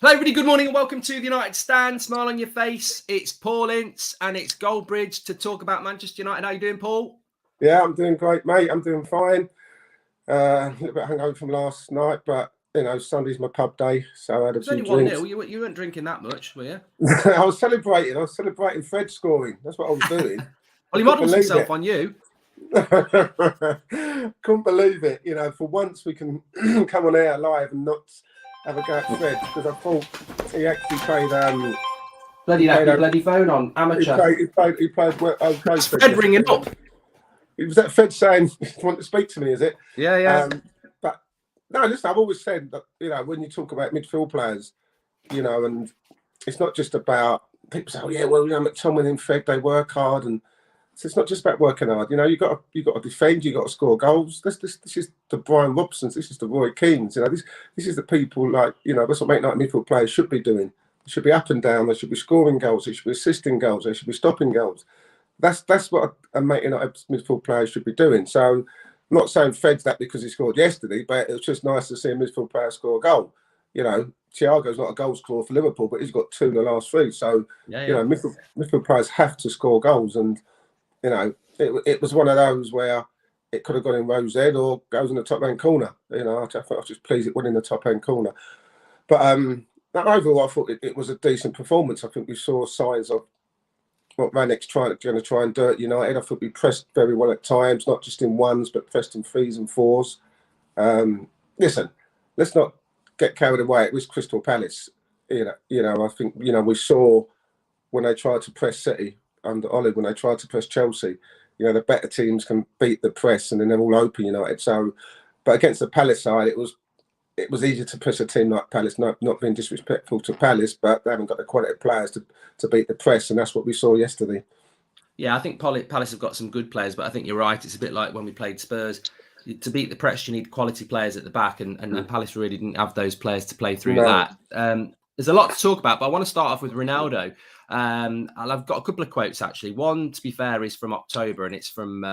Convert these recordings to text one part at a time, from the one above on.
Hello, everybody. Good morning and welcome to the United Stand. Smile on your face. It's Paul Ince and it's Goldbridge to talk about Manchester United. How you doing, Paul? Yeah, I'm doing great, mate. I'm doing fine. A little bit hungover from last night, but Sunday's my pub day, so I had a few drinks. 1-0. You weren't drinking that much, were you? I was celebrating Fred scoring. That's what I was doing. Well, he models himself on you. Couldn't believe it. For once we can come on air live and not have a go at Fred, because I thought he actually played. Bloody phone on, amateur. He played well. Okay, Fred ringing up. Was that Fred saying, "You want to speak to me?" Is it? Yeah. But no, listen. I've always said that when you talk about midfield players, and it's not just about people say, "Oh yeah, well, McTominay and Fred, they work hard," and so it's not just about working hard. You got to defend. You got to score goals. This is the Brian Robsons. This is the Roy Keanes. This is the people that's what Man Utd midfield players should be doing. They should be up and down. They should be scoring goals. They should be assisting goals. They should be stopping goals. That's what a Man Utd midfield player should be doing. So I'm not saying Fred's that because he scored yesterday, but it was just nice to see a midfield player score a goal. Thiago's not a goal scorer for Liverpool, but he's got 2 in the last 3. So midfield players have to score goals, and it was one of those where it could have gone in Rose Ed or goes in the top end corner. I was just pleased it went in the top end corner. But overall, I thought it was a decent performance. I think we saw signs of what Rangnick's going to try and do at United. I thought we pressed very well at times, not just in ones, but pressed in 3s and 4s. Listen, let's not get carried away. It was Crystal Palace. I think we saw when they tried to press City under Ole, when they tried to press Chelsea, the better teams can beat the press and then they're all open. United. So, but against the Palace side, it was easier to press a team like Palace, not being disrespectful to Palace, but they haven't got the quality of players to beat the press, and that's what we saw yesterday. Yeah, I think Palace have got some good players, but I think you're right. It's a bit like when we played Spurs. To beat the press, you need quality players at the back, and Palace really didn't have those players to play through that. There's a lot to talk about, but I want to start off with Ronaldo. And I've got a couple of quotes, actually. One, to be fair, is from October, and it's from...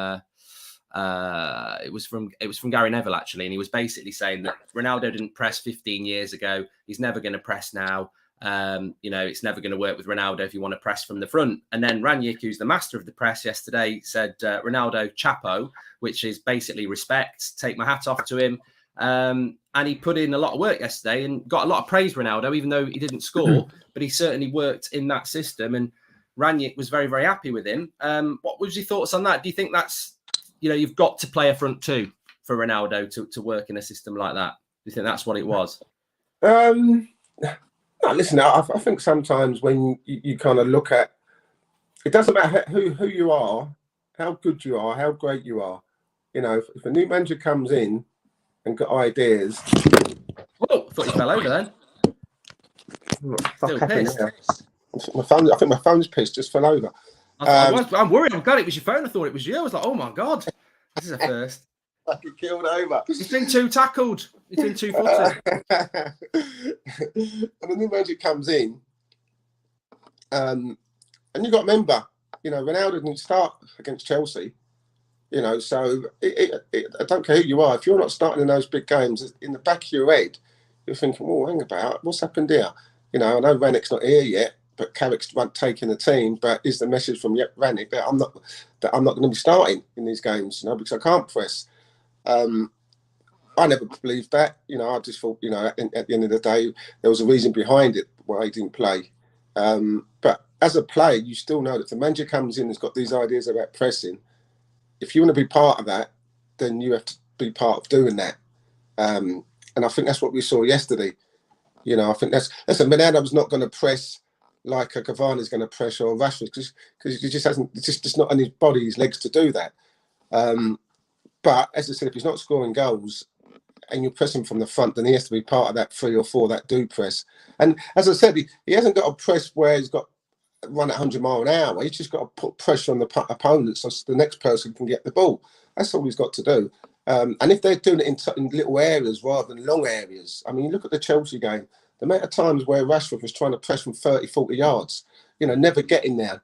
it was from Gary Neville, actually, and he was basically saying that Ronaldo didn't press 15 years ago. He's never going to press now. It's never going to work with Ronaldo if you want to press from the front. And then Rangnick, who's the master of the press, yesterday said Ronaldo chapo, which is basically respect. Take my hat off to him. And he put in a lot of work yesterday and got a lot of praise, Ronaldo, even though he didn't score, but he certainly worked in that system. And Rangnick was very, very happy with him. What was your thoughts on that? Do you think that's you've got to play a front 2 for Ronaldo to work in a system like that? Do you think that's what it was? No, listen, I think sometimes when you kind of look at, it doesn't matter who you are, how good you are, how great you are. If a new manager comes in and got ideas. Oh, I thought you fell over then. Still pissed. I think my phone's pissed, just fell over. I'm worried. I'm glad it was your phone. I thought it was you. I was like, oh my God, this is a first. Fucking killed over. He's been 2 tackled. He's been 2-footed. And the new manager comes in, and you got to remember, Ronaldo didn't start against Chelsea. So I don't care who you are. If you're not starting in those big games, in the back of your head, you're thinking, "Oh, hang about, what's happened here?" I know Rangnick's not here yet, but Carrick's taking the team. But is the message from Rangnick that I'm not going to be starting in these games? Because I can't press. I never believed that. I just thought, at the end of the day, there was a reason behind it why he didn't play. But as a player, you still know that if the manager comes in and has got these ideas about pressing, if you want to be part of that, then you have to be part of doing that. And I think that's what we saw yesterday. I think Ronaldo's not going to press like a Cavani's going to press or Rashford because he just hasn't. It's just not on his body, his legs to do that. But as I said, if he's not scoring goals and you're pressing from the front, then he has to be part of that 3 or 4 that do press. And as I said, he hasn't got a press where he's got to run at 100 miles an hour. He's just got to put pressure on the opponent so the next person can get the ball. That's all he's got to do. And if they're doing it in little areas rather than long areas, I mean, look at the Chelsea game. The amount of times where Rashford was trying to press from 30, 40 yards, never getting there.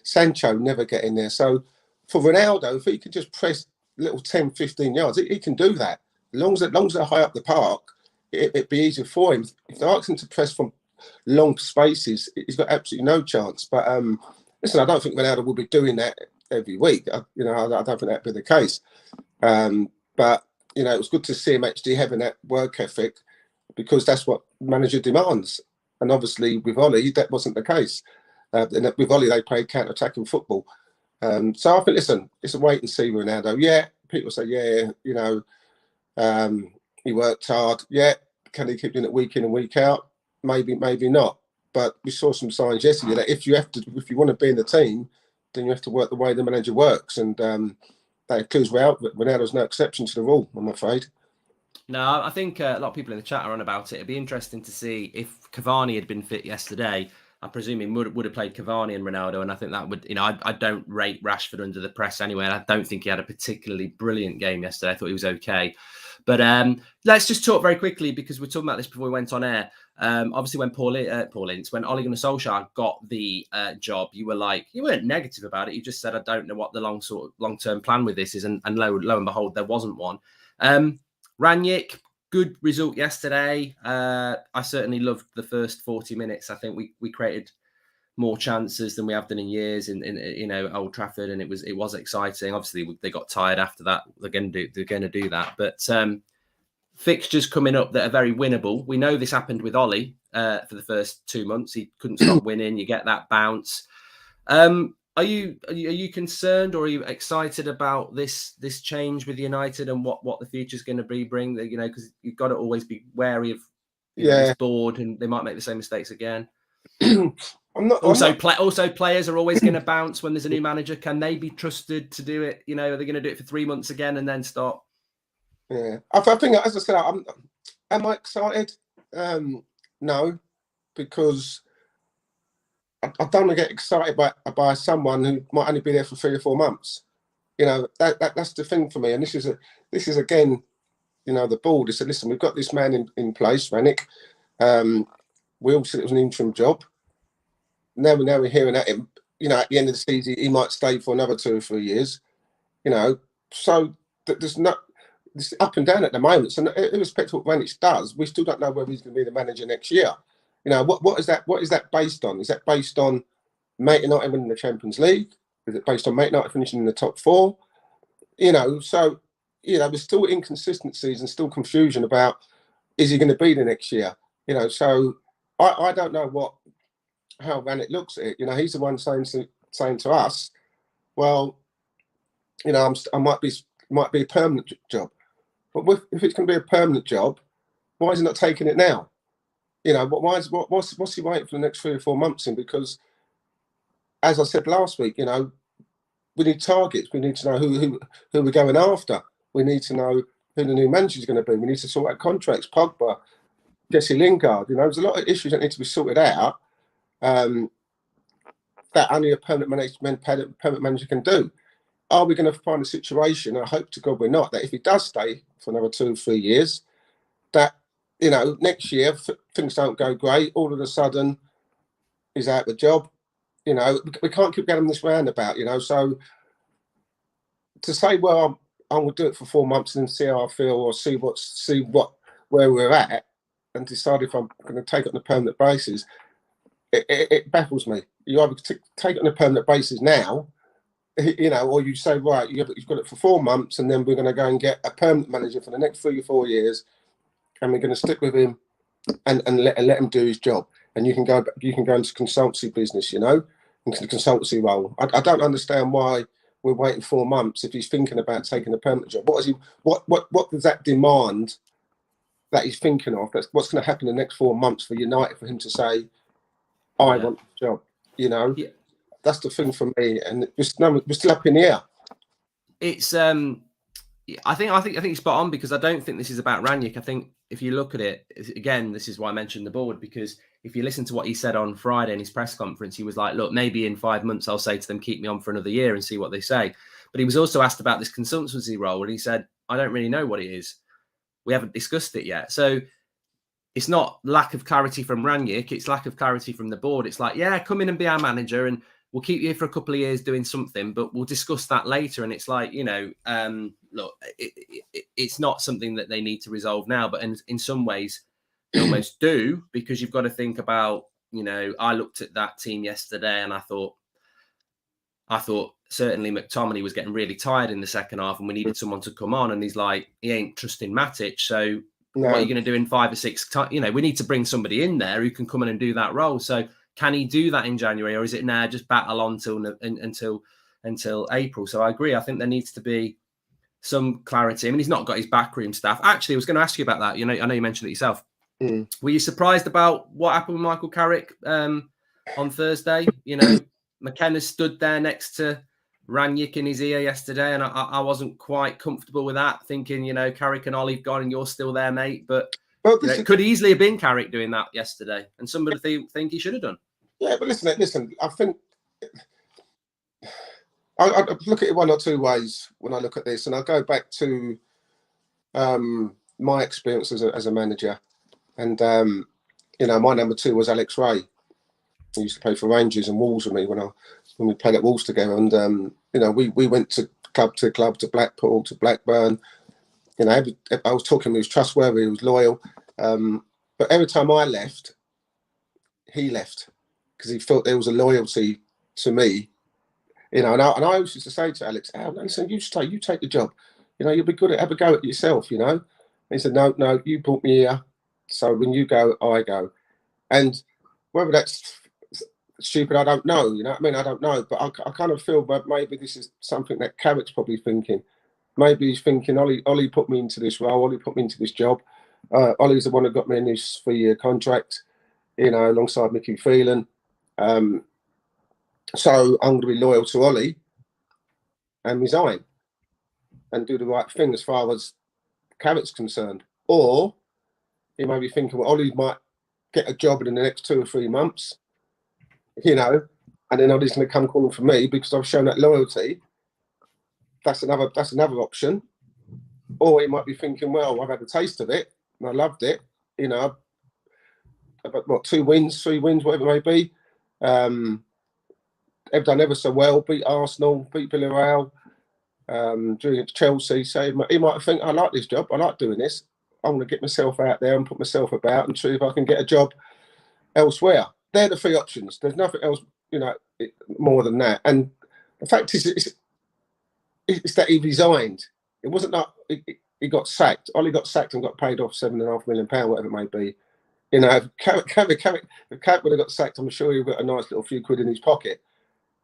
Sancho never getting there. So for Ronaldo, if he could just press little 10, 15 yards, he can do that. As long as they're high up the park, it'd be easier for him. If they ask him to press from long spaces, he's got absolutely no chance. But listen, I don't think Ronaldo will be doing that every week. I don't think that'd be the case. But it was good to see him actually having that work ethic, because that's what manager demands. And obviously with Ollie, that wasn't the case. And with Ollie, they played counter-attacking football. So I think, listen, it's a wait and see with Ronaldo. Yeah, people say, he worked hard. Yeah, can he keep doing it week in and week out? Maybe, maybe not. But we saw some signs yesterday that if you want to be in the team, then you have to work the way the manager works. And that includes Ronaldo's no exception to the rule, I'm afraid. No, I think a lot of people in the chat are on about it. It'd be interesting to see if Cavani had been fit yesterday. I presume he would have played Cavani and Ronaldo, and I think that would, I don't rate Rashford under the press anyway. And I don't think he had a particularly brilliant game yesterday. I thought he was okay. But let's just talk very quickly, because we were talking about this before we went on air. Obviously, when when Ole Gunnar Solskjaer got the job, you weren't negative about it. You just said, I don't know what the long-term plan with this is, and lo and behold, there wasn't one. Rangnick, good result yesterday. I certainly loved the first 40 minutes. I think we created more chances than we have done in years in Old Trafford, and it was exciting. Obviously, they got tired after that. They're going to do that, but fixtures coming up that are very winnable. We know this happened with Ollie for the first 2 months. He couldn't stop winning. You get that bounce. Are you concerned, or are you excited about this change with United and what the future is going to bring? Because you've got to always be wary of this board, and they might make the same mistakes again. Also, players are always going to bounce when there's a new manager. Can they be trusted to do it? Are they going to do it for 3 months again and then stop? Yeah, I think, as I said, am I excited? No, because I don't want to get excited by someone who might only be there for 3 or 4 months. That's the thing for me. And this is again, the board. They said, listen, we've got this man in place, Rangnick. We all said it was an interim job. Now we're hearing at him. At the end of the season, he might stay for another 2 or 3 years. So there's not. It's up and down at the moment. So irrespective of what Rangnick does, we still don't know whether he's going to be the manager next year. What is that? What is that based on? Is that based on Man Utd winning the Champions League? Is it based on Man Utd finishing in the top 4? So there's still inconsistencies and still confusion about, is he going to be the next year? So I don't know how Rangnick looks at it. He's the one saying to us, well, I might be a permanent job, but if it's going to be a permanent job, why is he not taking it now? What's he waiting for the next 3 or 4 months in? Because, as I said last week, we need targets. We need to know who we're going after. We need to know who the new manager is going to be. We need to sort out contracts. Pogba, Jesse Lingard. There's a lot of issues that need to be sorted out. That only a permanent manager can do. Are we going to find a situation? I hope to God we're not. That if he does stay for another 2 or 3 years, that next year things don't go great. All of a sudden, he's out of the job. We can't keep getting this roundabout. So to say, well, I will do it for 4 months and then see how I feel, or see where we're at, and decide if I'm going to take it on a permanent basis, it baffles me. You either take it on a permanent basis now, or you say, right, you've got it for 4 months, and then we're going to go and get a permanent manager for the next 3 or 4 years, and we're going to stick with him and let him do his job. And you can go into consultancy business, into the consultancy role. I don't understand why we're waiting 4 months if he's thinking about taking a permanent job. What does that demand that he's thinking of? That's what's going to happen in the next 4 months for United, for him to say, I want the job. Yeah. That's the thing for me, and we're still up in the air. It's I think he's spot on, because I don't think this is about Rangnick. I think if you look at it again, this is why I mentioned the board, because if you listen to what he said on Friday in his press conference, he was like, look, maybe in 5 months I'll say to them, keep me on for another year and see what they say. But he was also asked about this consultancy role, and he said, I don't really know what it is. We haven't discussed it yet. So it's not lack of clarity from Rangnick, it's lack of clarity from the board. It's like, yeah, come in and be our manager, and we'll keep you for a couple of years doing something, but we'll discuss that later. And it's like, look, it's not something that they need to resolve now. But in some ways, almost do, because you've got to think about, you know, I looked at that team yesterday and I thought certainly McTominay was getting really tired in the second half and we needed someone to come on, and he's like, he ain't trusting Matic. So what are you going to do in 5 or 6 times? You know, we need to bring somebody in there who can come in and do that role. So can he do that in January, or is it now just battle on until April? So I agree. I think there needs to be some clarity. I mean, he's not got his backroom staff. Actually, I was going to ask you about that. You know, I know you mentioned it yourself. Were you surprised about what happened with Michael Carrick on Thursday? You know, McKenna stood there next to Rangnick in his ear yesterday, and I wasn't quite comfortable with that, thinking, you know, Carrick and Ollie gone and you're still there, mate. But it could easily have been Carrick doing that yesterday, and somebody think he should have done. Yeah, but listen, I think I look at it one or two ways when I look at this, and I'll go back to my experience as a manager. And, you know, my number 2 was Alex Ray. He used to play for Rangers and Wolves with me when we played at Wolves together. And, you know, we went to club, to Blackpool, to Blackburn. You know, I was talking, he was trustworthy, he was loyal. But every time I left, he left because he felt there was a loyalty to me. You know, and I used to say to Alex, "Oh, listen, you take the job. You know, you'll be good at, have a go at yourself, you know." And he said, no, you brought me here. So when you go, I go. And whether that's stupid, I don't know. You know what I mean? I don't know. But I kind of feel that maybe this is something that Carrick's probably thinking. Maybe he's thinking, Ollie put me into this role. Ollie put me into this job. Ollie's the one that got me in this 3-year contract, you know, alongside Mickey Phelan. So I'm going to be loyal to Ollie and resign and do the right thing as far as Carrick's concerned. Or he may be thinking, well, Ollie might get a job in the next 2 or 3 months, you know, and then Ollie's going to come calling for me because I've shown that loyalty. That's another option. Or he might be thinking, well, I've had a taste of it and I loved it, you know. About what, 2 wins, 3 wins, whatever it may be. Have done ever so well, beat Arsenal, beat Villarreal, during Chelsea. So he might think, I like this job, I like doing this. I want to get myself out there and put myself about and see if I can get a job elsewhere. They're the 3 options. There's nothing else, you know, more than that. And the fact is, it's that he resigned. It wasn't like he got sacked. Ollie got sacked and got paid off £7.5 million, whatever it may be. You know, if Carrick would have got sacked, I'm sure he got a nice little few quid in his pocket.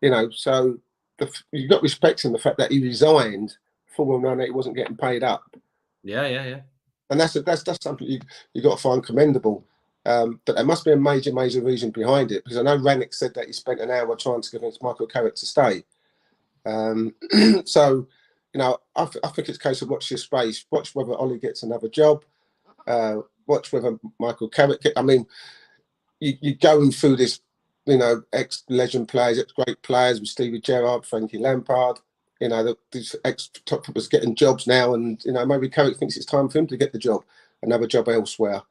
You know, so you've got to respect him, the fact that he resigned full well knowing that he wasn't getting paid up. Yeah. And that's something you got to find commendable. But there must be a major reason behind it, because I know Rangnick said that he spent an hour trying to convince Michael Carrick to stay. So, you know, I think it's a case of watch your space, watch whether Ollie gets another job, watch whether Michael Carrick. I mean, you're going through this, you know, ex-legend players, ex-great players with Stevie Gerrard, Frankie Lampard. You know, these ex-top footballers getting jobs now, and, you know, maybe Carrick thinks it's time for him to get the job, another job elsewhere.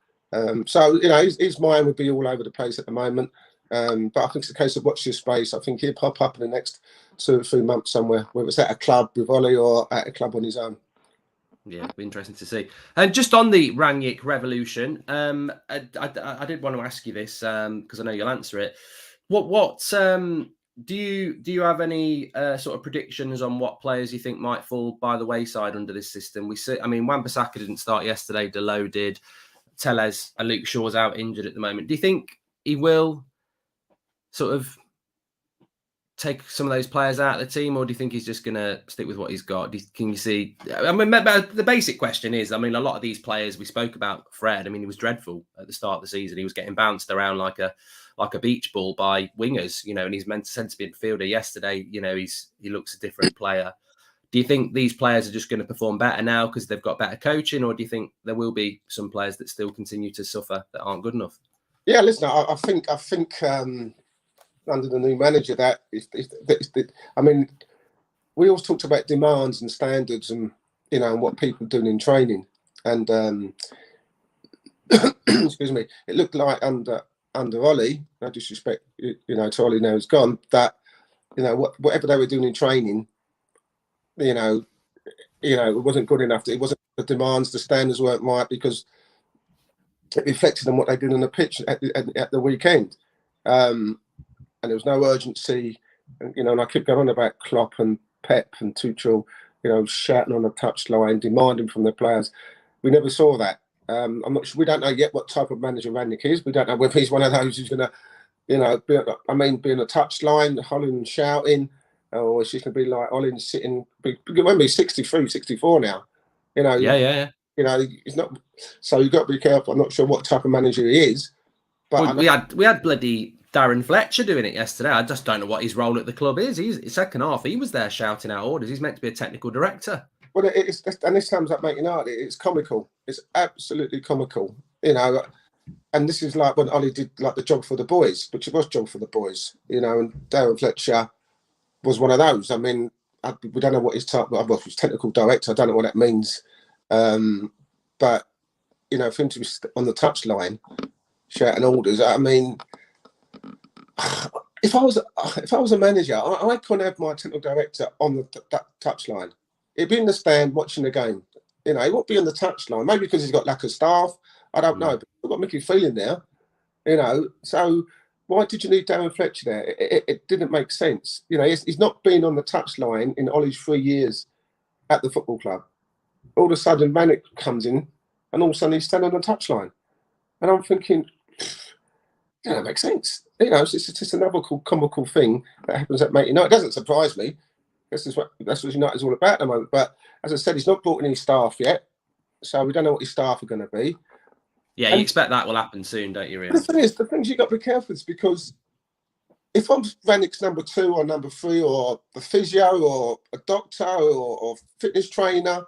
So, you know, his mind would be all over the place at the moment. But I think it's a case of watch your space. I think he'll pop up in the next 2 or 3 months somewhere, whether it's at a club with Ollie or at a club on his own. Yeah, it'll be interesting to see. And just on the Rangnick revolution, I did want to ask you this because I know you'll answer it. What do you have any sort of predictions on what players you think might fall by the wayside under this system? We see, I mean, Wan-Bissaka didn't start yesterday. Delo did. Tellez and Luke Shaw's out injured at the moment. Do you think he will sort of take some of those players out of the team, or do you think he's just going to stick with what he's got? Can you see? I mean, the basic question is, I mean, a lot of these players we spoke about, Fred, I mean, he was dreadful at the start of the season. He was getting bounced around like a beach ball by wingers, you know, and he's meant to be a midfielder. Yesterday, you know, he looks a different player. Do you think these players are just going to perform better now because they've got better coaching, or do you think there will be some players that still continue to suffer that aren't good enough? Yeah, listen, I think under the new manager, that I mean, we always talked about demands and standards, and, you know, and what people are doing in training. And excuse me, it looked like under Ollie, no disrespect, you know, to Ollie now he's gone, that, you know, whatever they were doing in training, you know, it wasn't good enough. It wasn't the demands, the standards weren't right, because it reflected on what they did on the pitch at the weekend. And there was no urgency. And, you know, and I keep going on about Klopp and Pep and Tuchel, you know, shouting on the touchline, demanding from the players. We never saw that. I'm not sure. We don't know yet what type of manager Rangnick is. We don't know whether he's one of those who's going to, you know, be on the touchline, hollering and shouting, or it's just going to be like Ollie sitting. Remember, he's 63, 64 now. You know, Yeah. You know, he's not. So you've got to be careful. I'm not sure what type of manager he is. But well, we had bloody Darren Fletcher doing it yesterday. I just don't know what his role at the club is. He's second half. He was there shouting out orders. He's meant to be a technical director. Well, and this comes up Man Utd. It's comical. It's absolutely comical. You know, and this is like when Ollie did like the job for the boys, which it was job for the boys. You know, and Darren Fletcher was one of those. I mean, we don't know what his type. Well, he's technical director. I don't know what that means. But you know, for him to be on the touchline shouting orders, I mean, if I was a manager, I couldn't have my technical director on that touchline. He'd be in the stand watching the game. You know, he won't be on the touchline. Maybe because he's got lack of staff. I don't know. But we've got Mickey Phelan there. You know, so why did you need Darren Fletcher there? It didn't make sense. You know, he's not been on the touchline in Ollie's 3 years at the football club. All of a sudden, Rangnick comes in, and all of a sudden he's standing on the touchline, and I'm thinking, yeah, that makes sense. You know, it's just another comical thing that happens at Man Utd. It doesn't surprise me. That's what United's all about at the moment. But as I said, he's not brought in his staff yet, so we don't know what his staff are going to be. Yeah, you expect that will happen soon, don't you? Really? The things you've got to be careful is because if I'm Rangnick's number 2 or number 3 or the physio or a doctor or fitness trainer,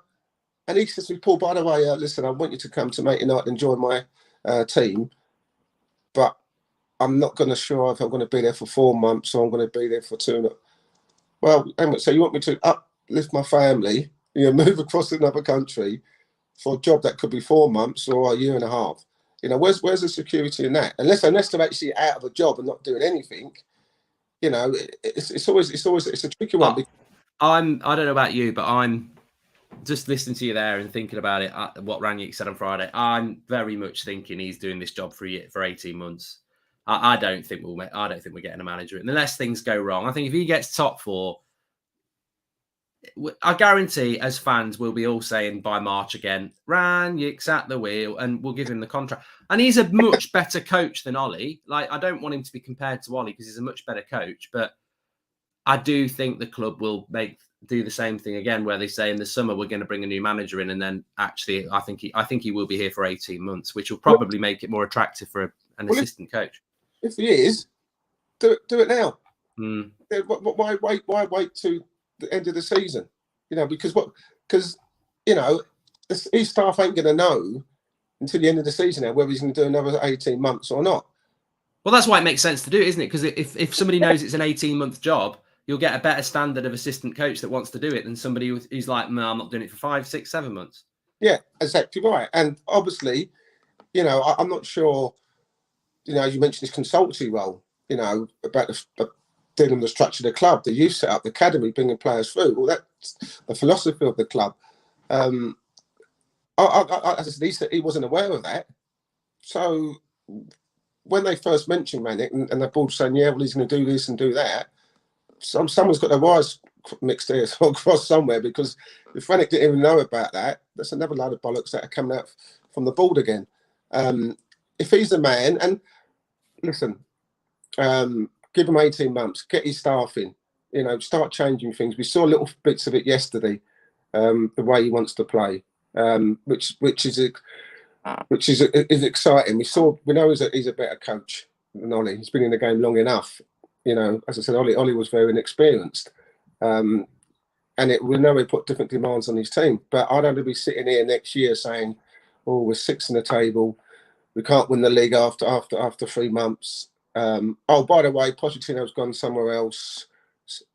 and he says to me, Paul, by the way, listen, I want you to come to Man Utd and join my team, but I'm not going to sure if I'm going to be there for 4 months or I'm going to be there for 2. Well, so you want me to uplift my family, you know, move across to another country for a job that could be 4 months or a year and a half? You know, where's the security in that? Unless they're actually out of a job and not doing anything, you know, it's always a tricky one. I don't know about you, but I'm just listening to you there and thinking about it. What Rangnick said on Friday, I'm very much thinking he's doing this job for 18 months. I don't think we're getting a manager in unless things go wrong. I think if he gets top 4, I guarantee as fans we'll be all saying by March again, Rangnick's at the wheel, and we'll give him the contract. And he's a much better coach than Ollie. Like, I don't want him to be compared to Ollie because he's a much better coach, but I do think the club will do the same thing again, where they say in the summer we're going to bring a new manager in, and then actually I think he will be here for 18 months, which will probably make it more attractive for an assistant coach. If he is, do it now. Mm. Why wait to the end of the season? You know, because you know, his staff ain't going to know until the end of the season now whether he's going to do another 18 months or not. Well, that's why it makes sense to do it, isn't it? Because if somebody knows it's an 18-month job, you'll get a better standard of assistant coach that wants to do it than somebody who's like, no, I'm not doing it for 5, 6, 7 months. Yeah, exactly right. And obviously, you know, I'm not sure. You know, you mentioned his consultancy role, you know, about dealing with the structure of the club, the youth setup, the academy, bringing players through. Well, that's the philosophy of the club. As I said, he wasn't aware of that. So when they first mentioned Rangnick and the board saying, yeah, well, he's going to do this and do that, someone's got their wires mixed here across somewhere, because if Rangnick didn't even know about that, that's another load of bollocks that are coming out from the board again. If he's the man, and listen, give him 18 months, get his staff in, you know, start changing things. We saw little bits of it yesterday, the way he wants to play, which is exciting. We know he's a better coach than Ollie. He's been in the game long enough. You know, as I said, Ollie was very inexperienced, and we know he put different demands on his team. But I don't want to be sitting here next year saying, "Oh, we're 6th in the table. We can't win the league after 3 months." Oh, by the way, Pochettino's gone somewhere else.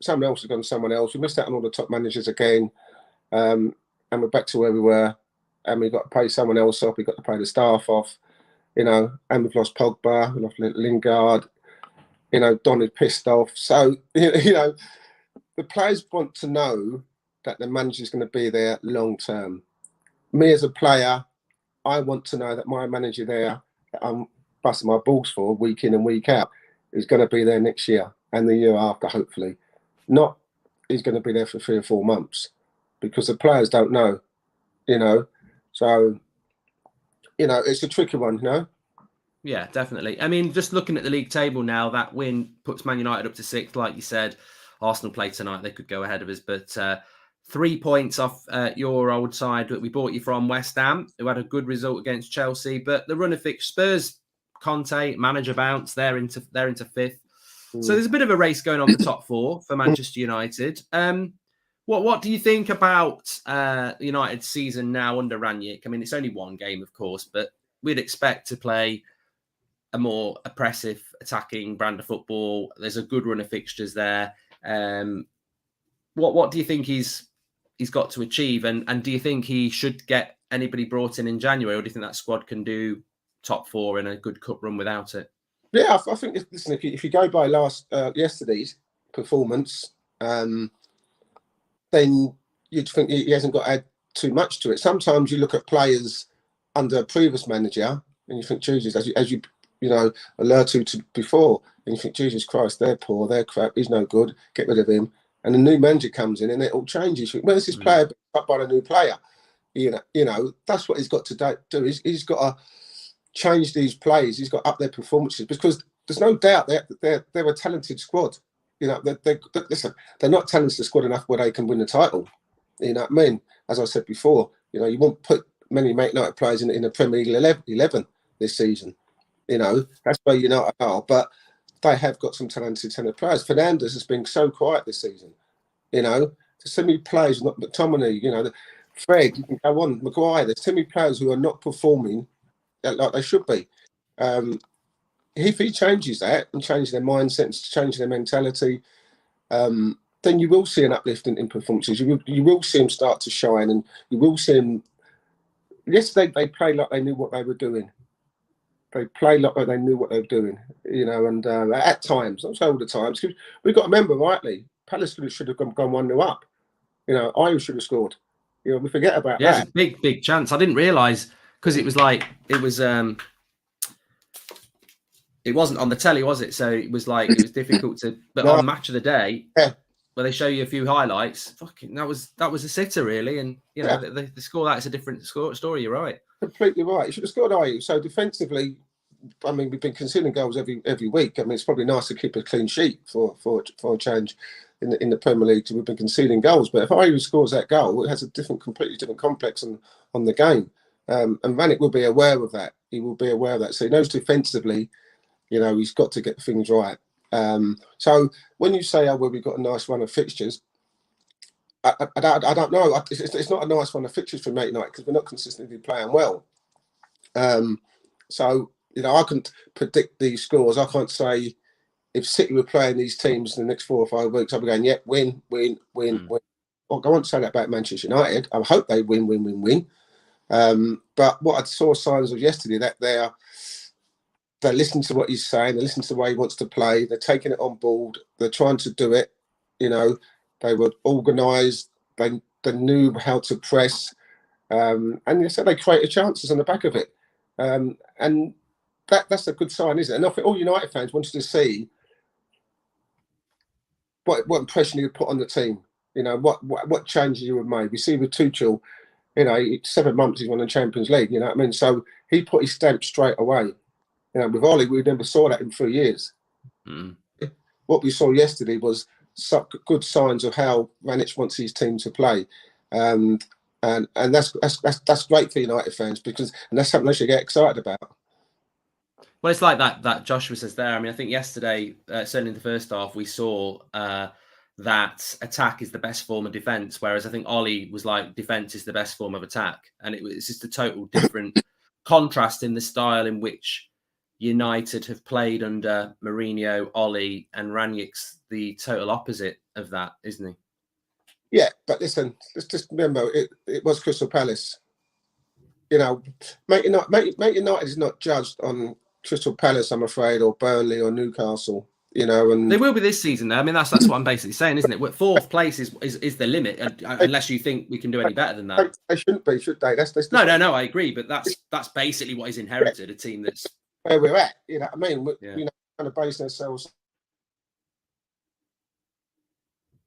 Someone else has gone somewhere else. We missed out on all the top managers again, and we're back to where we were. And we've got to pay someone else off. We've got to pay the staff off, you know. And we've lost Pogba, we've lost Lingard. You know, Don is pissed off. So you know, the players want to know that the manager's going to be there long term. Me as a player, I want to know that my manager there, that I'm busting my balls for week in and week out, is going to be there next year and the year after, hopefully. Not he's going to be there for 3 or 4 months, because the players don't know, you know. So, you know, it's a tricky one, you know. Yeah, definitely. I mean, just looking at the league table now, that win puts Man United up to 6th. Like you said, Arsenal play tonight; they could go ahead of us, but 3 points off your old side that we bought you from, West Ham, who had a good result against Chelsea. But the run of fixed Spurs, Conte manager bounce, they're into 5th. So there's a bit of a race going on for top 4 for Manchester United. What do you think about United's season now under Rangnick? I mean, it's only one game, of course, but we'd expect to play a more oppressive, attacking brand of football. There's a good run of fixtures there. What do you think he's got to achieve? And do you think he should get anybody brought in January, or do you think that squad can do top 4 in a good cup run without it? Yeah, I think, listen, if you go by yesterday's performance, then you'd think he hasn't got to add too much to it. Sometimes you look at players under a previous manager and you think, Jesus, as you alerted to before, and you think, Jesus Christ, they're poor, they're crap, he's no good, get rid of him. And a new manager comes in and it all changes. Where's this player up by a new player? You know, that's what he's got to do. He's got to change these players. He's got to up their performances, because there's no doubt they're a talented squad. You know, listen, they're not talented squad enough where they can win the title. You know what I mean? As I said before, you know, you won't put many Man United players in the Premier League 11 this season. You know, that's where United are. But they have got some talented players. Fernandes has been so quiet this season. You know, there's so many players, not McTominay, you know, Fred, you can go on, Maguire. There's so many players who are not performing like they should be. If he changes that and changes their mindset and changes their mentality, then you will see an uplift in performances. You will see them start to shine, and you will see them. Yesterday they played like they knew what they were doing. They played like they knew what they were doing, you know. And at times, not all the times, because we've got to remember, rightly, Palace should have gone 1-0 up. You know, Irish should have scored. You know, we forget about that. Yeah, it's a big chance. I didn't realise, because it wasn't on the telly, was it? So it was difficult to. But on Match of the Day, where they show you a few highlights, fucking that was a sitter, really. And you know, the score, that's a different story. You're right. Completely right. You should have scored, Ayew. So defensively, I mean, we've been conceding goals every week. I mean, it's probably nice to keep a clean sheet for a change in the Premier League. We've been conceding goals, but if Ayew scores that goal, it has a completely different complex on the game. And Rangnick will be aware of that. He will be aware of that. So he knows defensively, you know, he's got to get things right. So when you say, "Oh, well, we've got a nice run of fixtures," I don't know. It's not a nice run of fixtures for Man United because we're not consistently playing well. So, you know, I can't predict these scores. I can't say if City were playing these teams in the next 4 or 5 weeks, I'll be going, yeah, win. Well, I won't say that about Manchester United. I hope they win. But what I saw signs of yesterday, that they're listening to what he's saying, they're listening to the way he wants to play, they're taking it on board, they're trying to do it. You know, they were organised, they knew how to press, and they said they created chances on the back of it. And that's a good sign, isn't it? And I think all United fans wanted to see what impression he would put on the team. You know, what changes he would make. We see with Tuchel, you know, 7 months he's won the Champions League, you know what I mean? So he put his stamp straight away. You know, with Ollie, we never saw that in 3 years. What we saw yesterday was some good signs of how Rangnick wants his team to play. And that's great for United fans, because that's something they should get excited about. Well, it's like that Joshua says there. I mean, I think yesterday, certainly in the first half, we saw that attack is the best form of defence, whereas I think Ollie was like, defence is the best form of attack. And it's just a total different contrast in the style in which United have played under Mourinho, Ollie, and Rangnick's the total opposite of that, isn't he? Yeah, but listen, let's just remember, it was Crystal Palace. You know, Man United is not judged on Crystal Palace, I'm afraid, or Burnley or Newcastle. you know, and they will be this season. Though. I mean, that's what I'm basically saying, isn't it? Fourth place is the limit, unless you think we can do any better than that. They shouldn't be, should they? That's no. I agree, but that's basically what he's inherited. A team that's where we're at. You know what I mean? Yeah. You know, kind of basing ourselves.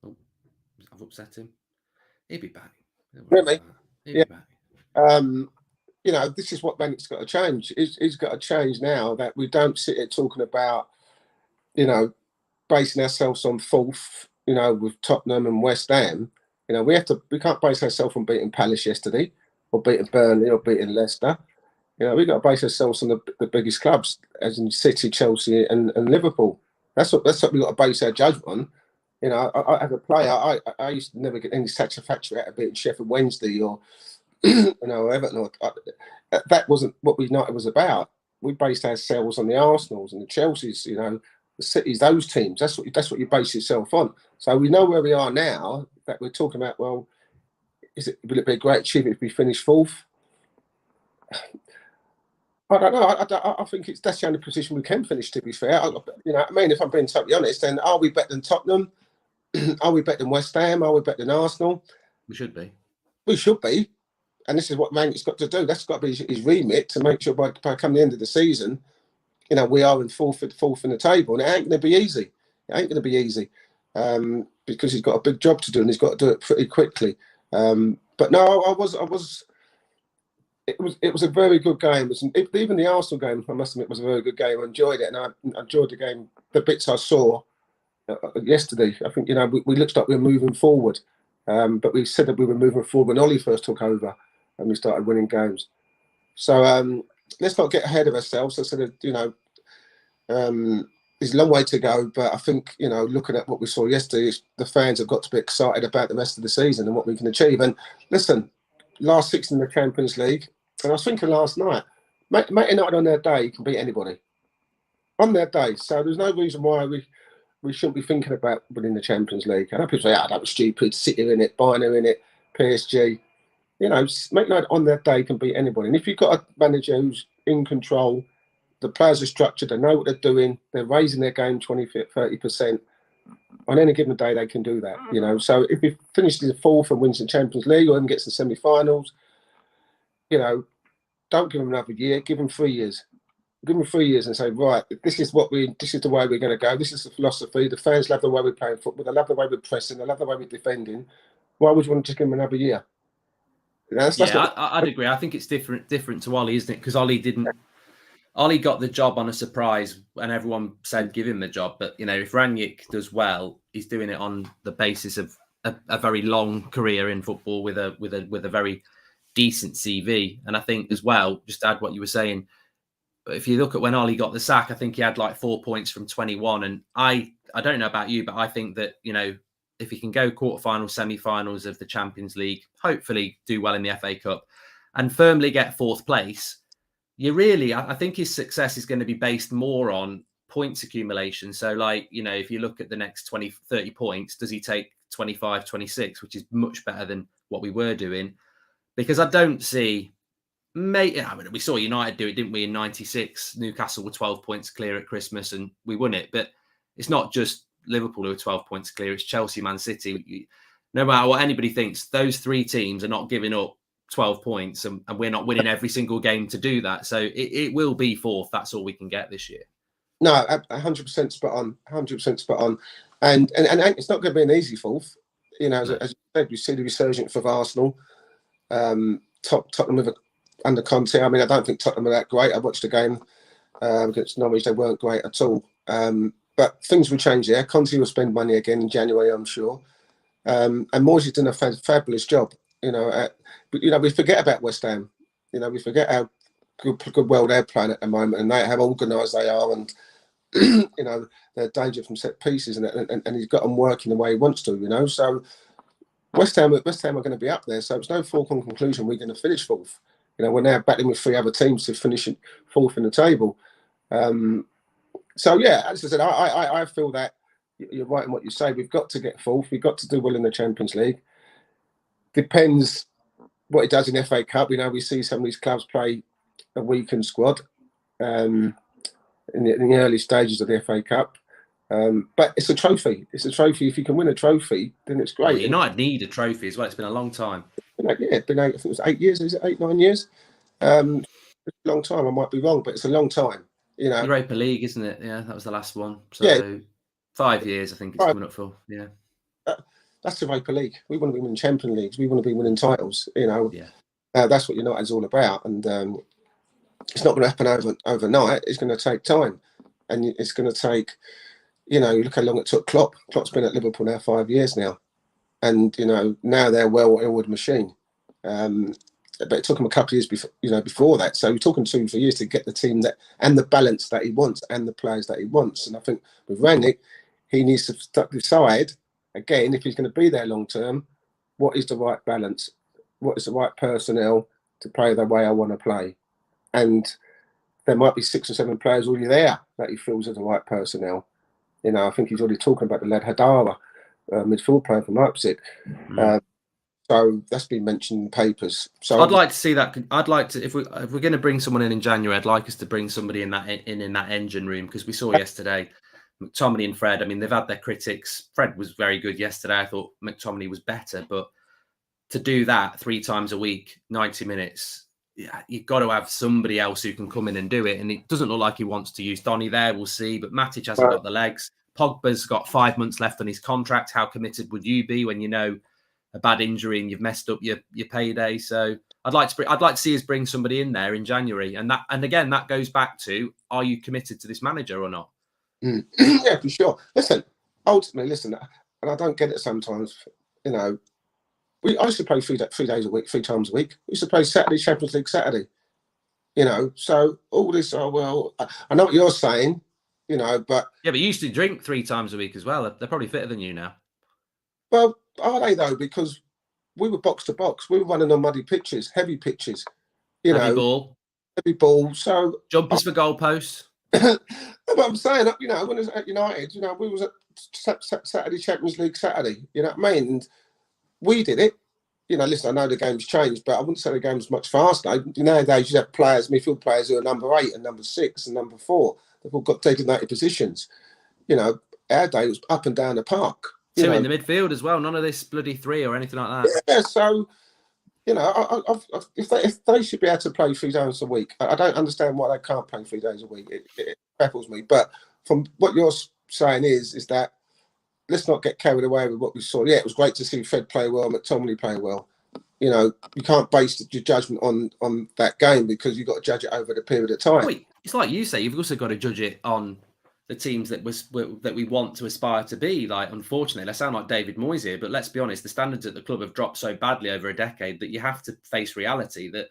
Oh, I've upset him. He'll be back. Really? He'll be back. You know, this is what Rangnick's got to change. He's got to change now that we don't sit here talking about, you know, basing ourselves on fourth, you know, with Tottenham and West Ham. You know, we can't base ourselves on beating Palace yesterday or beating Burnley or beating Leicester. You know, we've got to base ourselves on the biggest clubs, as in City, Chelsea and Liverpool. That's what we've got to base our judgment on. You know, I as a player, I used to never get any satisfaction out of beating Sheffield Wednesday or, you know, Everton. That wasn't what United was about. We based ourselves on the Arsenals and the Chelseas, you know, the Cities, those teams. That's what you base yourself on. So we know where we are now, that we're talking about, well, will it be a great achievement if we finish fourth? I don't know. I think that's the only position we can finish, to be fair. You know, I mean, if I'm being totally honest, then are we better than Tottenham? Are we better than West Ham? Are we better than Arsenal? We should be. We should be. And this is what Rangnick's got to do. That's got to be his remit, to make sure by come the end of the season, you know, we are in fourth in the table. And it ain't going to be easy. It ain't going to be easy because he's got a big job to do and he's got to do it pretty quickly. But no, It was a very good game. Even the Arsenal game, I must admit, was a very good game. I enjoyed it, and I enjoyed the game. The bits I saw yesterday, I think, you know, we looked like we were moving forward, but we said that we were moving forward when Ollie first took over and we started winning games. So let's not get ahead of ourselves. I said, you know, there's a long way to go, but I think, you know, looking at what we saw yesterday, the fans have got to be excited about the rest of the season and what we can achieve. And listen, last 6 in the Champions League. And I was thinking last night, Man Utd on their day can beat anybody. On their day. So there's no reason why we shouldn't be thinking about winning the Champions League. I know people say, that was stupid, City in it, Bayern in it, PSG. You know, Man Utd on their day can beat anybody. And if you've got a manager who's in control, the players are structured, they know what they're doing, they're raising their game 20-30%. On any given day, they can do that, you know. So if he finishes fourth and wins the Champions League or even gets the semi-finals, you know, don't give him another year. Give him 3 years. Give him 3 years and say, right, this is the way we're going to go. This is the philosophy. The fans love the way we're playing football. They love the way we're pressing. They love the way we're defending. Why would you want to give him another year? You know, I'd agree. I think it's different to Ollie, isn't it? Because Ollie got the job on a surprise, and everyone said give him the job. But you know, if Rangnick does well, he's doing it on the basis of a very long career in football with a very decent CV. And I think as well, just to add what you were saying, if you look at when Ollie got the sack, I think he had like 4 points from 21. And I don't know about you, but I think that, you know, if he can go quarterfinals, semi-finals of the Champions League, hopefully do well in the FA Cup and firmly get fourth place, I think his success is going to be based more on points accumulation. So like, you know, if you look at the next 20, 30 points, does he take 25, 26, which is much better than what we were doing? Because I don't see, we saw United do it, didn't we, in 96? Newcastle were 12 points clear at Christmas and we won it. But it's not just Liverpool who are 12 points clear, it's Chelsea, Man City. No matter what anybody thinks, those 3 teams are not giving up 12 points and we're not winning every single game to do that. So it will be fourth. That's all we can get this year. No, 100% spot on. 100% spot on. And it's not going to be an easy fourth. You know, as you said, you see the resurgence of Arsenal. Tottenham under Conte. I mean, I don't think Tottenham are that great. I watched the game against Norwich. They weren't great at all. But things will change there. Conte will spend money again in January, I'm sure. And Moyes done a fabulous job. You know, we forget about West Ham. You know, we forget how good well they're playing at the moment, and how organised they are, and you know, they're danger from set pieces, and he's got them working the way he wants to. You know, so West Ham are going to be up there. So it's no foregone conclusion we're going to finish fourth. You know, we're now battling with 3 other teams to finish fourth in the table. So yeah, as I said, I feel that you're right in what you say. We've got to get fourth. We've got to do well in the Champions League. Depends what it does in FA Cup. You know, we see some of these clubs play a weakened squad in the early stages of the FA Cup. But it's a trophy. It's a trophy. If you can win a trophy, then it's great. Well, United need a trophy as well. It's been a long time. Yeah, it's been I think it was 8 years. Is it 8, 9 years? It's a long time. I might be wrong, but it's a long time. Europa League, isn't it? Yeah, that was the last one. So yeah, 5 years, I think it's coming up for. Yeah, that's the Europa League. We want to be winning Champions Leagues. We want to be winning titles. Yeah. That's what United's all about, and it's not going to happen overnight. It's going to take time, and it's going to take. Look how long it took Klopp. Klopp's been at Liverpool now 5 years now, and now they're a well-oiled machine. But it took him a couple of years before that. So you're talking 2 or 4 years to get the team that and the balance that he wants and the players that he wants. And I think with Rangnick, he needs to decide again if he's going to be there long term. What is the right balance? What is the right personnel to play the way I want to play? And there might be 6 or 7 players already there that he feels are the right personnel. I think he's already talking about the lad Hadara, midfield player from Leipzig. So that's been mentioned in papers. So I'd like to see that. I'd like to, if we're going to bring someone in January, I'd like us to bring somebody in that engine room, because we saw yesterday McTominay and Fred. I mean, they've had their critics. Fred was very good yesterday. I thought McTominay was better, but to do that 3 times a week, 90 minutes, yeah, you've got to have somebody else who can come in and do it. And it doesn't look like he wants to use Donny there. We'll see. But Matic hasn't got the legs. Pogba's got 5 months left on his contract. How committed would you be when a bad injury and you've messed up your payday? So I'd like to see us bring somebody in there in January, and again that goes back to, are you committed to this manager or not? Yeah, for sure. Ultimately, and I don't get it sometimes. I used to play 3 days a week, 3 times a week. We used to play Saturday, Champions League Saturday. So all this. I know what you're saying. But yeah, but you used to drink 3 times a week as well. They're probably fitter than you now. Well, are they though? Because we were box to box. We were running on muddy pitches, heavy pitches. Heavy ball. So jumpers for goalposts. But I'm saying, when I was at United, we was at Saturday Champions League Saturday. You know what I mean? And we did it. Listen, I know the game's changed, but I wouldn't say the game's much faster. Nowadays, you have midfield players who are number 8 and number 6 and number 4. They've all got designated positions. Our day was up and down the park. 2 in the midfield as well. None of this bloody 3 or anything like that. Yeah, so if they should be able to play 3 days a week, I don't understand why they can't play 3 days a week. It baffles me. But from what you're saying is that let's not get carried away with what we saw. Yeah, it was great to see Fred play well, McTominay play well. You can't base your judgment on that game, because you've got to judge it over the period of time. Wait, it's like you say, you've also got to judge it on the teams that we want to aspire to be. Like, unfortunately, I sound like David Moyes here, but let's be honest, the standards at the club have dropped so badly over a decade that you have to face reality that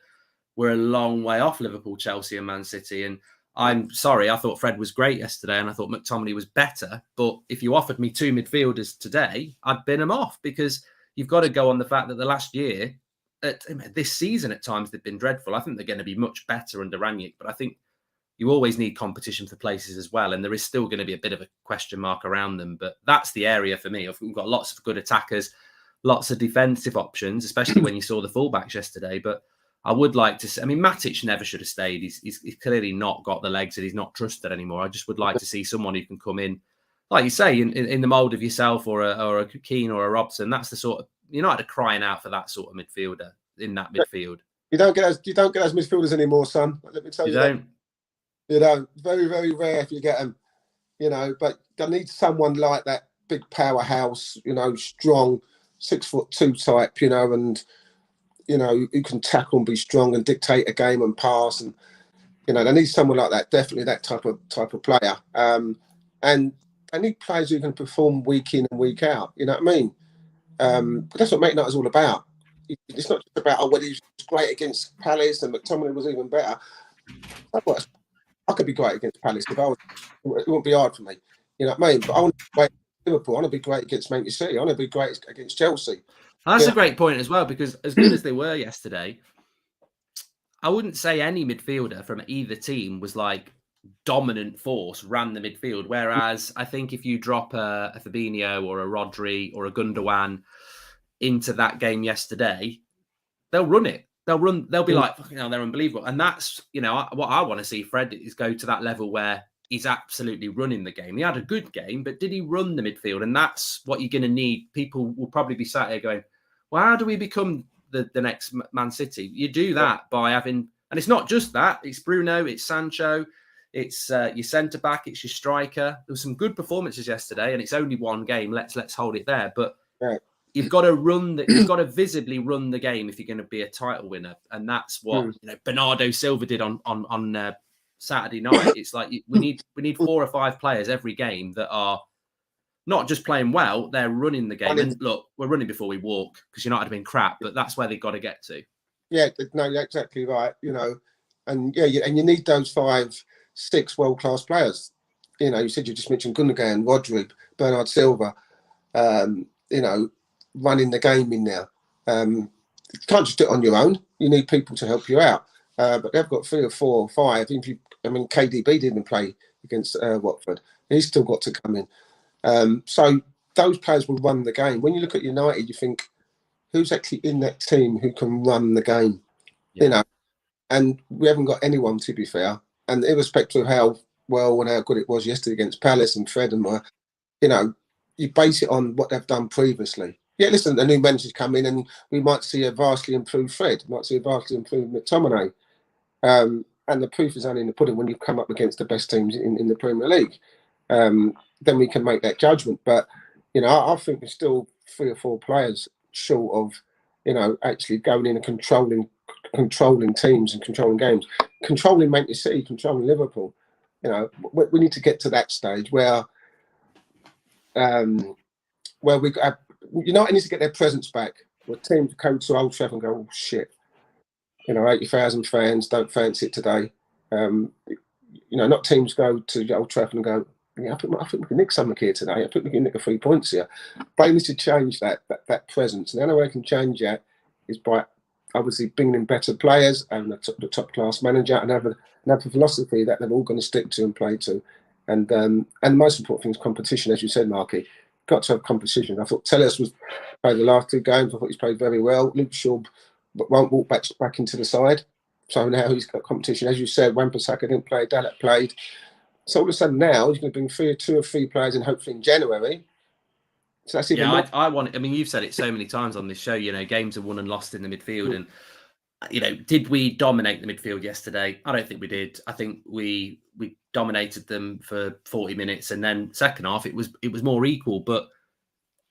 we're a long way off Liverpool, Chelsea and Man City. And I'm sorry, I thought Fred was great yesterday and I thought McTominay was better. But if you offered me 2 midfielders today, I'd bin them off, because you've got to go on the fact that the last year, this season at times, they've been dreadful. I think they're going to be much better under Rangnick, but I think you always need competition for places as well. And there is still going to be a bit of a question mark around them. But that's the area for me. We've got lots of good attackers, lots of defensive options, especially when you saw the fullbacks yesterday. But I would like to see, Matic never should have stayed. He's clearly not got the legs and he's not trusted anymore. I just would like to see someone who can come in, like you say, in the mould of yourself or a Keane or a Robson. That's the sort of, United are crying out for that sort of midfielder in that midfield. You don't get those midfielders anymore, son. Let me tell you. You don't. Very, very rare if you get them. But they need someone like that, big powerhouse, strong, 6'2" type, and who can tackle and be strong and dictate a game and pass, and they need someone like that. Definitely that type of player. And they need players who can perform week in and week out. You know what I mean? But that's what Man Utd is all about. It's not just about he was great against Palace and McTominay was even better. I could be great against Palace if I was. It wouldn't be hard for me. You know what I mean? But I want to be great against Liverpool. I want to be great against Man Utd. I want to be great against Chelsea. That's a great point as well, because as good as they were yesterday, I wouldn't say any midfielder from either team was like dominant force, ran the midfield. Whereas I think if you drop a Fabinho or a Rodri or a Gundogan into that game yesterday, they'll run it. They'll be like, fucking hell, they're unbelievable. And that's, what I want to see Fred is go to that level where he's absolutely running the game. He had a good game, but did he run the midfield? And that's what you're going to need. People will probably be sat here going, well, how do we become the next Man City? You do that by having, and it's not just that, it's Bruno, it's Sancho, it's your centre-back, it's your striker. There were some good performances yesterday, and it's only one game. Let's hold it there. But you've got to you've got to visibly run the game if you're going to be a title winner. And that's what Bernardo Silva did on Saturday night. It's like we need 4 or 5 players every game that are not just playing well, they're running the game. And look, we're running before we walk because United have been crap, but that's where they've got to get to. Yeah, no, you're exactly right. And you need those 5, 6 world-class players. You said you just mentioned Gundogan, Rodri, Bernard Silva, running the game in there. You can't just do it on your own. You need people to help you out. But they've got 3 or 4 or 5. KDB didn't play against Watford. He's still got to come in. So those players will run the game. When you look at United, you think, who's actually in that team who can run the game? Yeah. And we haven't got anyone, to be fair. And irrespective of how well and how good it was yesterday against Palace and Fred and you base it on what they've done previously. Yeah, listen, the new manager's come in and we might see a vastly improved Fred, might see a vastly improved McTominay. And the proof is only in the pudding when you've come up against the best teams in the Premier League. Then we can make that judgment. But, I think there's still 3 or 4 players short of, actually going in and controlling teams and controlling games. Controlling Man Utd, controlling Liverpool. We need to get to that stage where we United needs to get their presence back. Where teams come to Old Trafford and go, oh, shit. 80,000 fans don't fancy it today. Not teams go to Old Trafford and go, I think we can nick something here today. I think we can nick a 3 points here. They need to change that presence. And the only way I can change that is by obviously bringing in better players and the top class manager and have a philosophy that they're all going to stick to and play to. And the most important thing is competition, as you said, Marky. Got to have competition. I thought Telles was played the last 2 games. I thought he's played very well. Luke Shaw won't walk back into the side. So now he's got competition. As you said, Wan-Bissaka didn't play, Dalot played. So all of a sudden now he's going to bring 2 or 3 players in, hopefully in January. So that's even more. I want. I mean, you've said it so many times on this show. Games are won and lost in the midfield, and did we dominate the midfield yesterday? I don't think we did. I think we dominated them for 40 minutes, and then second half it was more equal. But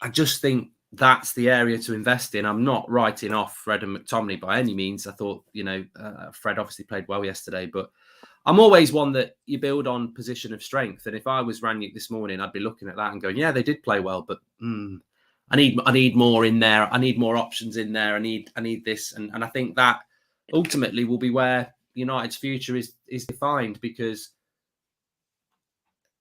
I just think that's the area to invest in. I'm not writing off Fred and McTominay by any means. I thought Fred obviously played well yesterday, but I'm always one that you build on position of strength. And if I was Rangnick this morning, I'd be looking at that and going, yeah, they did play well, but I need more in there. I need more options in there. I need this. And I think that ultimately will be where United's future is defined, because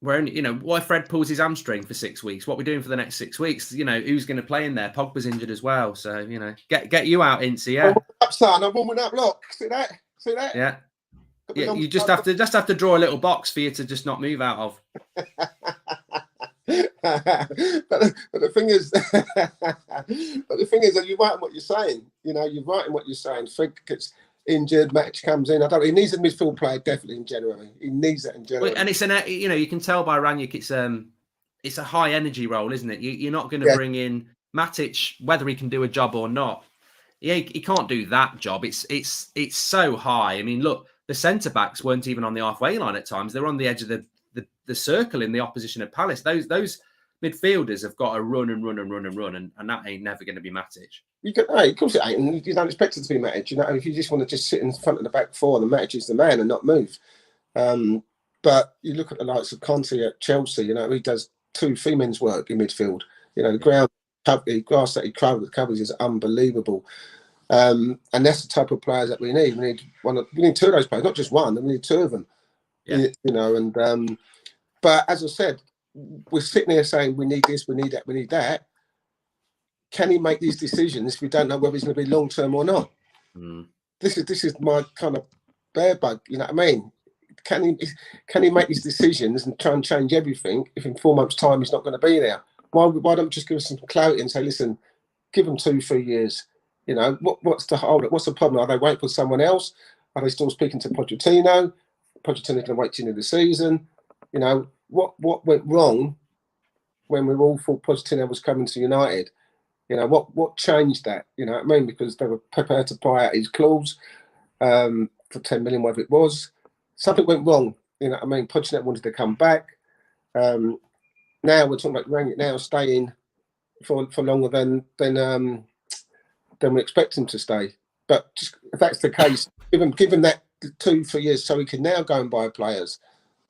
we're only, what if Fred pulls his hamstring for 6 weeks? What are we doing for the next 6 weeks? Who's going to play in there? Pogba's injured as well. So, get you out, Ince, yeah. Up, son. I'm warming up. Look, see that? Yeah. Yeah, you just have to draw a little box for you to just not move out of. but the thing is, that you're right in what you're saying. You're right in what you're saying. Fred gets injured, match comes in. He needs a midfield player definitely in January. He needs that in January. And it's you can tell by Rangnick, it's a high energy role, isn't it? You're not going to bring in Matic whether he can do a job or not. He can't do that job. It's so high. I mean, look. The centre-backs weren't even on the halfway line at times. They're on the edge of the circle in the opposition of Palace. Those midfielders have got to run, and that ain't never going to be Matic. Of course it ain't, and you don't expect it to be Matic. If you just want to just sit in front of the back 4, the Matic is the man and not move. But you look at the likes of Conte at Chelsea, he does 2-3 men's work in midfield. The ground, the grass that he covers is unbelievable. And that's the type of players that we need. We need 2 of those players, not just one. We need 2 of them. Yeah. But as I said, we're sitting here saying we need this, we need that, we need that. Can he make these decisions if we don't know whether he's going to be long term or not? This is my kind of bear bug. You know what I mean? Can he make these decisions and try and change everything if in 4 months' time he's not going to be there? Why don't just give us some clarity and say, listen, give them 2-3 years. What's the hold? What's the problem? Are they waiting for someone else? Are they still speaking to Pochettino? Pochettino's going to wait till the end of the season. You know, what went wrong when we all thought Pochettino was coming to United? You know, what changed that? You know what I mean? Because they were prepared to buy out his clause for 10 million, whatever it was. Something went wrong. You know what I mean? Pochettino wanted to come back. Now we're talking about Rangnick now staying for longer than we expect him to stay. But just, if that's the case, give him that 2-3 years so he can now go and buy players.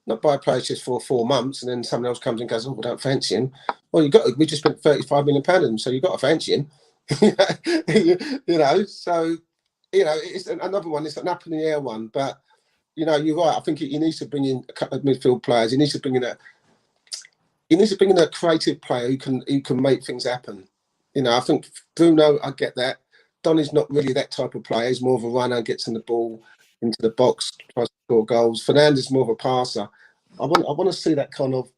Not buy players just for 4 months and then someone else comes and goes, oh, we don't fancy him. Well, we just spent £35 million on him, so you've got to fancy him. You know, so, you know, it's another one. It's an up in the air one. But, you know, you're right. I think he needs to bring in a couple of midfield players. He needs to bring in a creative player who can make things happen. You know, I think Bruno, I get that. Donny's not really that type of player. He's more of a runner, gets in the ball into the box, tries to score goals. Fernandes is more of a passer. I want to see that kind of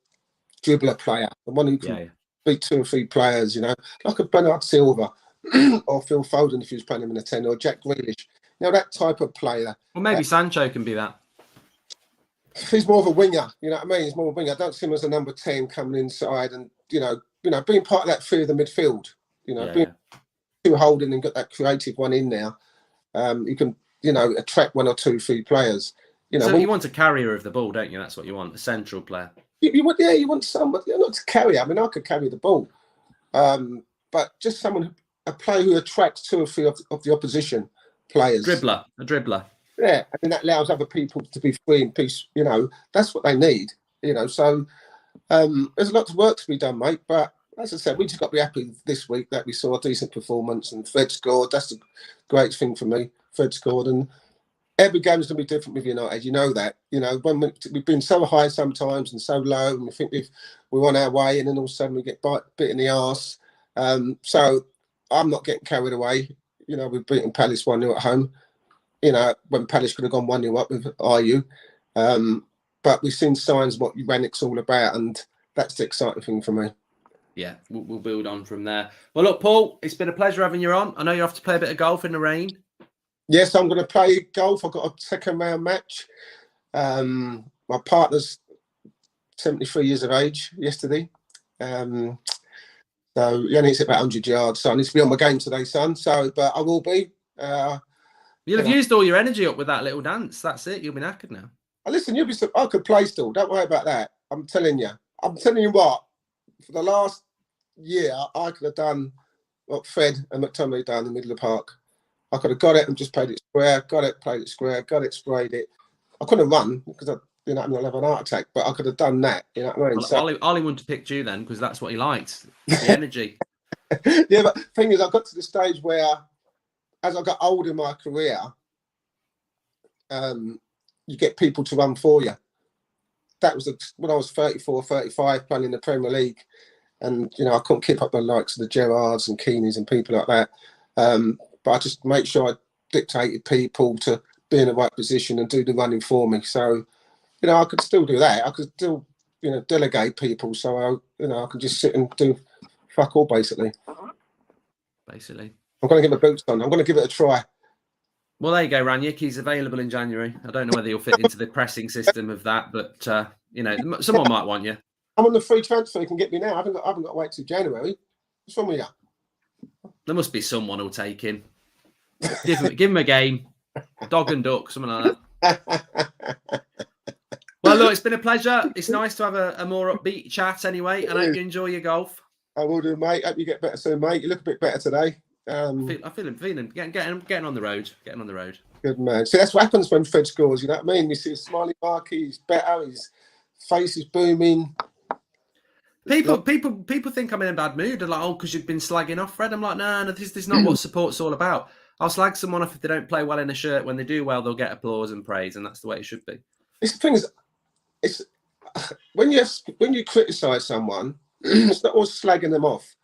dribbler player, the one who can beat 2 or 3 players, you know, like a Bernard Silva or Phil Foden if he was playing him in a 10, or Jack Grealish. You know, that type of player. Well, maybe Sancho can be that. He's more of a winger, you know what I mean? He's more of a winger. I don't see him as a number 10 coming inside and, you know, being part of that three of the midfield, you know, being two holding and got that creative one in there. You can, you know, attract 1 or 2, 3 players. You know, so you want a carrier of the ball, don't you? That's what you want, a central player. You want somebody, not to carry. I mean, I could carry the ball, but just a player who attracts 2 or 3 of the opposition players. A dribbler. Yeah, I mean that allows other people to be free and peace. You know, that's what they need. You know, so there's a lot of work to be done, mate. But as I said, we just got to be happy this week that we saw a decent performance and Fred scored. That's the great thing for me. Fred scored, and every game is going to be different with United. You know that. You know, when we've been so high sometimes and so low, and we think we're on our way, and then all of a sudden we get bit in the arse. So I'm not getting carried away. You know, we've beaten Palace 1-0 at home. You know, when Palace could have gone 1-0 up with IU. But we've seen signs of what Rangnick's all about, and that's the exciting thing for me. Yeah, we'll build on from there. Well, look, Paul, it's been a pleasure having you on. I know you have to play a bit of golf in the rain. Yes, I'm going to play golf. I've got a second round match. My partner's 73 years of age yesterday. So he only hits about 100 yards. So I need to be on my game today, son. So, but I will be. You'll have used all your energy up with that little dance. That's it. You'll be knackered now. Listen, I could play still. Don't worry about that. I'm telling you. what. For the last year, I could have done what Fred and McTominay done in the middle of the park. I could have got it and just played it square. Got it, played it square. Got it, sprayed it. I couldn't run because I'll have an heart attack. But I could have done that. You know what I mean? Well, Ollie wouldn't have picked you then because that's what he liked. The energy. Yeah, but the thing is, I got to the stage where, as I got older in my career, you get people to run for you. That was when I was 34, 35, playing in the Premier League. And, you know, I couldn't keep up the likes of the Gerrards and Keeneys and people like that. But I just made sure I dictated people to be in the right position and do the running for me. So, you know, I could still do that. I could still, you know, delegate people. So, I could just sit and do fuck all, basically. I'm going to get my boots on. I'm going to give it a try. Well, there you go, Rangnick. He's available in January. I don't know whether you'll fit into the pressing system of that, but, you know, someone might want you. I'm on the free transfer. You can get me now. I haven't got to wait till January. What's wrong with you? There must be someone who'll take him. Give him a game. Dog and duck, something like that. Well, look, it's been a pleasure. It's nice to have a more upbeat chat anyway, and I hope you enjoy your golf. I will do, mate. Hope you get better soon, mate. You look a bit better today. I'm feeling getting on the road. Good man. See, that's what happens when Fred scores. You know what I mean? You see a smiley mark. He's better. His face is booming. People think I'm in a bad mood. They're like, oh, because you've been slagging off Fred. I'm like, no, this is not what support's all about. I'll slag someone off if they don't play well in a shirt. When they do well, they'll get applause and praise, and that's the way it should be. The thing is, it's when you criticise someone, it's not always slagging them off.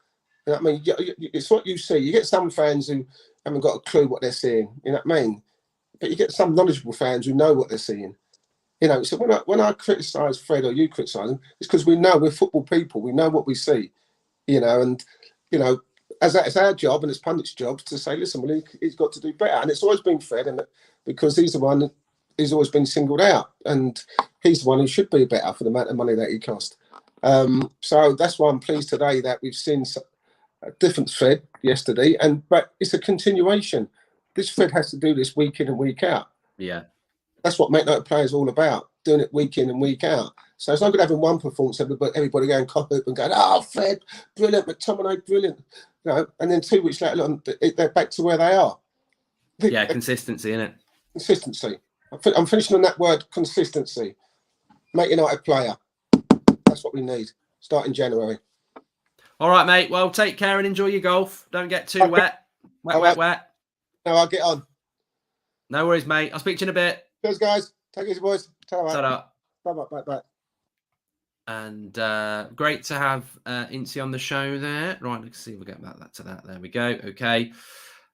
You know what I mean? It's what you see. You get some fans who haven't got a clue what they're seeing. You know what I mean? But you get some knowledgeable fans who know what they're seeing. You know, so when I criticise Fred or you criticise him, it's because we know we're football people. We know what we see. You know, and you know, it's our job and it's pundits' jobs to say, listen, well, he's got to do better. And it's always been Fred, and because he's the one he's always been singled out, and he's the one who should be better for the amount of money that he cost. So that's why I'm pleased today that we've seen a different thread yesterday, but it's a continuation. This thread has to do this week in and week out. Yeah. That's what Man Utd players all about, doing it week in and week out. So it's not good having one performance, everybody going cop up and going, oh, Fred, brilliant, McTominay, brilliant. You know, and then 2 weeks later, they're back to where they are. Yeah, consistency, innit? Consistency. I'm finishing on that word, consistency. Man Utd player. That's what we need, starting January. All right, mate. Well, take care and enjoy your golf. Don't get too wet. Wet. No, I'll get on. No worries, mate. I'll speak to you in a bit. Cheers, guys. Take it easy, boys. Ta-ra. Bye. And great to have Ince on the show there. Right, let's see if we get back to that. There we go. Okay.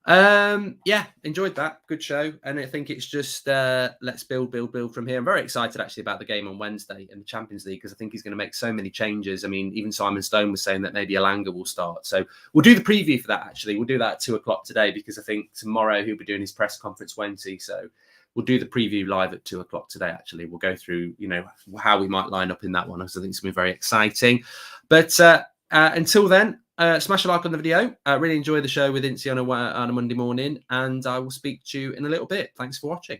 Yeah, enjoyed that. Good show. And I think it's just let's build from here. I'm very excited actually about the game on Wednesday in the Champions League because I think he's going to make so many changes. I mean, even Simon Stone was saying that maybe Elanga will start. So we'll do the preview for that actually. We'll do that at 2:00 today because I think tomorrow he'll be doing his press conference Wednesday. So we'll do the preview live at 2:00 today. Actually, we'll go through, how we might line up in that one. So I think it's going to be very exciting. But until then, smash a like on the video. Really enjoy the show with Ince on a Monday morning, and I will speak to you in a little bit. Thanks for watching.